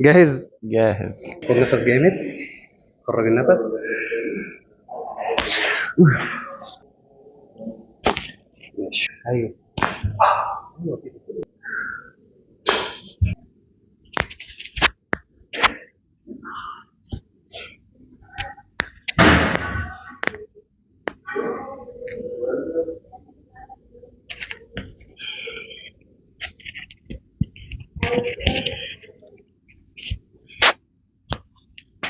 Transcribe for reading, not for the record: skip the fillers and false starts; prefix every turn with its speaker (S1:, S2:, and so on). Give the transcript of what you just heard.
S1: جاهز.
S2: جاهز.
S1: خد نفس جامد. خرج النفس. ماشي. ايوه. ايوه كده.